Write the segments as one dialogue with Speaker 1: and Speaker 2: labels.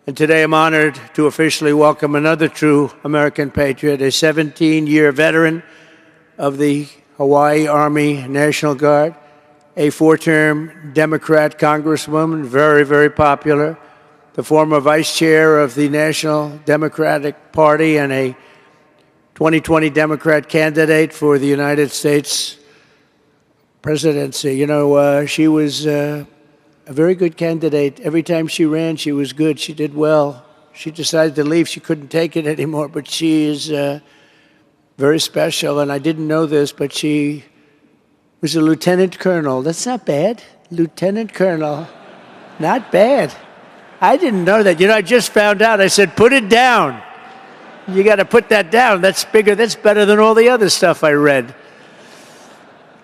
Speaker 1: And today I'm honored to officially welcome another true American patriot, a 17-year veteran of the Hawaii Army National Guard, a 4-term Democrat congresswoman, very, very popular, the former vice chair of the National Democratic Party and a 2020 Democrat candidate for the United States presidency. You know, she was a very good candidate. Every time she ran, she was good. She did well. She decided to leave. She couldn't take it anymore, but she is very special. And I didn't know this, but she was a lieutenant colonel. That's not bad. Lieutenant colonel. Not bad. I didn't know that. You know, I just found out. I said, put it down. You got to put that down. That's bigger. That's better than all the other stuff I read.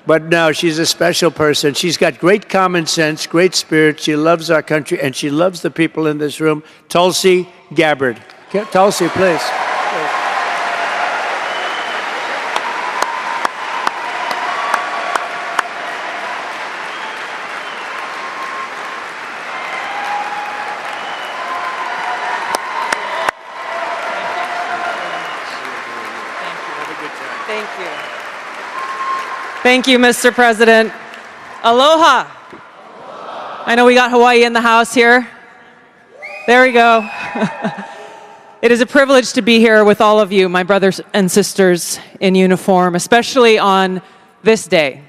Speaker 1: But no, she's a special person. She's got great common sense, great spirit. She loves our country, and she loves the people in this room. Tulsi Gabbard. Tulsi, please.
Speaker 2: Thank you. Thank you, Mr. President. Aloha. I know we got Hawaii in the house here. There we go. It is a privilege to be here with all of you, my brothers and sisters in uniform, especially on this day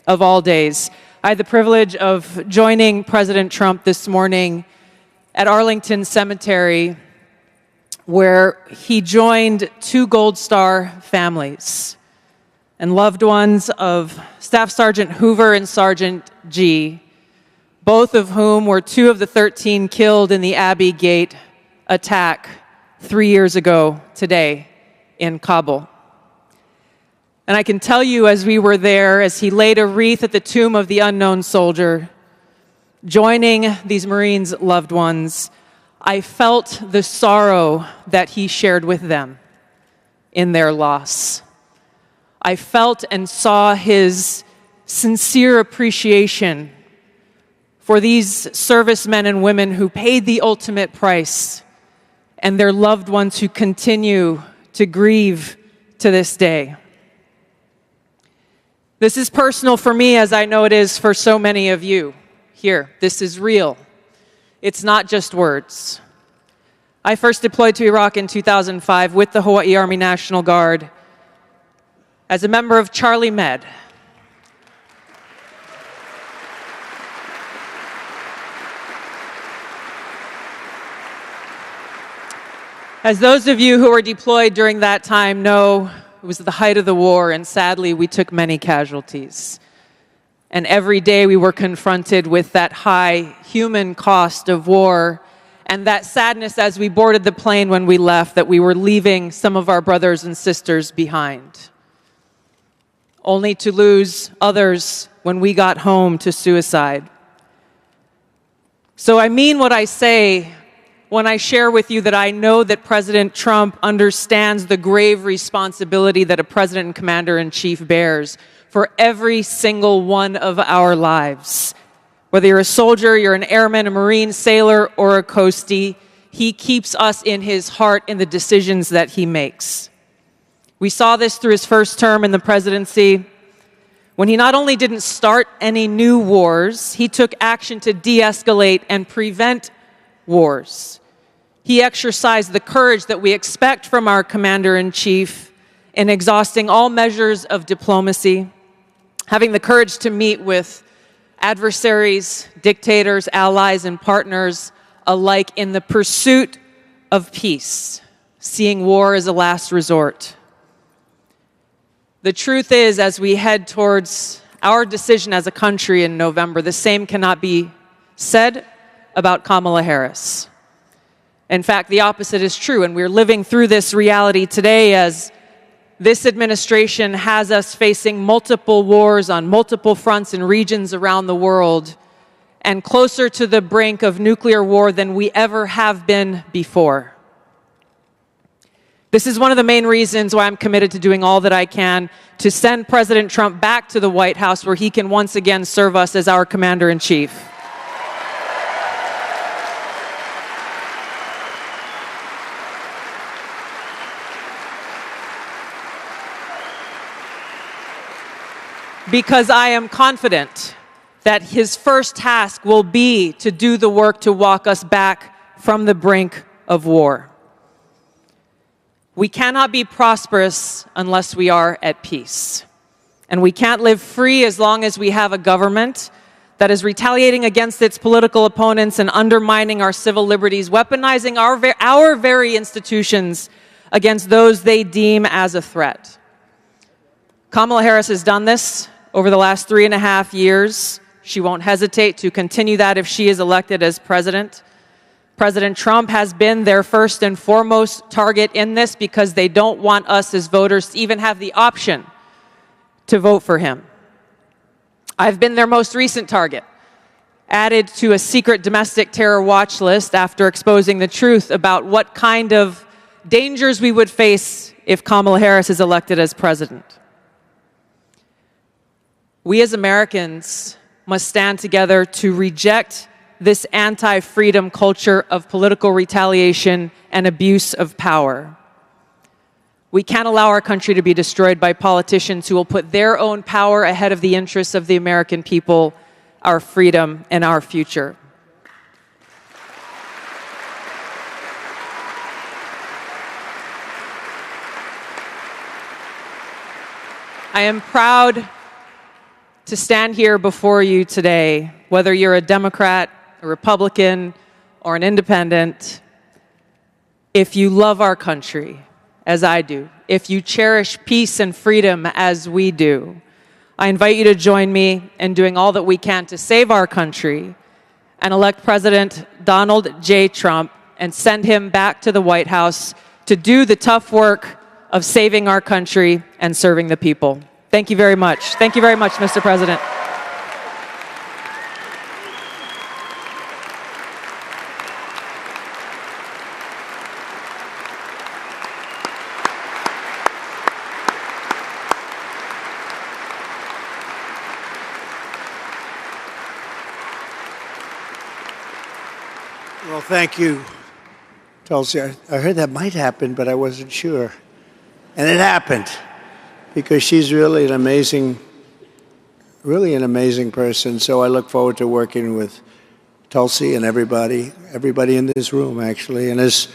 Speaker 2: of all days. I had the privilege of joining President Trump this morning at Arlington Cemetery, where he joined 2 Gold Star families and loved ones of Staff Sergeant Hoover and Sergeant G, both of whom were 2 of the 13 killed in the Abbey Gate attack 3 years ago today in Kabul. And I can tell you, as we were there, as he laid a wreath at the tomb of the unknown soldier, joining these Marines' loved ones, I felt the sorrow that he shared with them in their loss. I felt and saw his sincere appreciation for these servicemen and women who paid the ultimate price and their loved ones who continue to grieve to this day. This is personal for me, as I know it is for so many of you here. This is real. It's not just words. I first deployed to Iraq in 2005 with the Hawaii Army National Guard as a member of Charlie Med. As those of you who were deployed during that time know, it was the height of the war, and sadly, we took many casualties. And every day we were confronted with that high human cost of war and that sadness as we boarded the plane when we left, that we were leaving some of our brothers and sisters behind, only to lose others when we got home to suicide. So I mean what I say when I share with you that I know that President Trump understands the grave responsibility that a president and commander-in-chief bears for every single one of our lives. Whether you're a soldier, you're an airman, a Marine, sailor, or a coastie, he keeps us in his heart in the decisions that he makes. We saw this through his first term in the presidency, when he not only didn't start any new wars, he took action to de-escalate and prevent wars. He exercised the courage that we expect from our commander-in-chief in exhausting all measures of diplomacy, having the courage to meet with adversaries, dictators, allies, and partners alike in the pursuit of peace, seeing war as a last resort. The truth is, as we head towards our decision as a country in November, the same cannot be said about Kamala Harris. In fact, the opposite is true, and we're living through this reality today as this administration has us facing multiple wars on multiple fronts and regions around the world, and closer to the brink of nuclear war than we ever have been before. This is one of the main reasons why I'm committed to doing all that I can to send President Trump back to the White House, where he can once again serve us as our commander-in-chief. because I am confident that his first task will be to do the work to walk us back from the brink of war. We cannot be prosperous unless we are at peace. And we can't live free as long as we have a government that is retaliating against its political opponents and undermining our civil liberties, weaponizing our very institutions against those they deem as a threat. Kamala Harris has done this over the last 3.5 years. She won't hesitate to continue that if she is elected as president. President Trump has been their first and foremost target in this because they don't want us as voters to even have the option to vote for him. I've been their most recent target, added to a secret domestic terror watch list after exposing the truth about what kind of dangers we would face if Kamala Harris is elected as president. We as Americans must stand together to reject this anti-freedom culture of political retaliation and abuse of power. We can't allow our country to be destroyed by politicians who will put their own power ahead of the interests of the American people, our freedom, and our future. I am proud to stand here before you today, whether you're a Democrat, a Republican, or an independent. If you love our country, as I do, if you cherish peace and freedom as we do, I invite you to join me in doing all that we can to save our country and elect President Donald J. Trump and send him back to the White House to do the tough work of saving our country and serving the people. Thank you very much. Thank you very much, Mr. President.
Speaker 1: Well, thank you, Tulsi. I heard that might happen, but I wasn't sure. And it happened, because she's really an amazing person. So I look forward to working with Tulsi and everybody in this room, actually. And as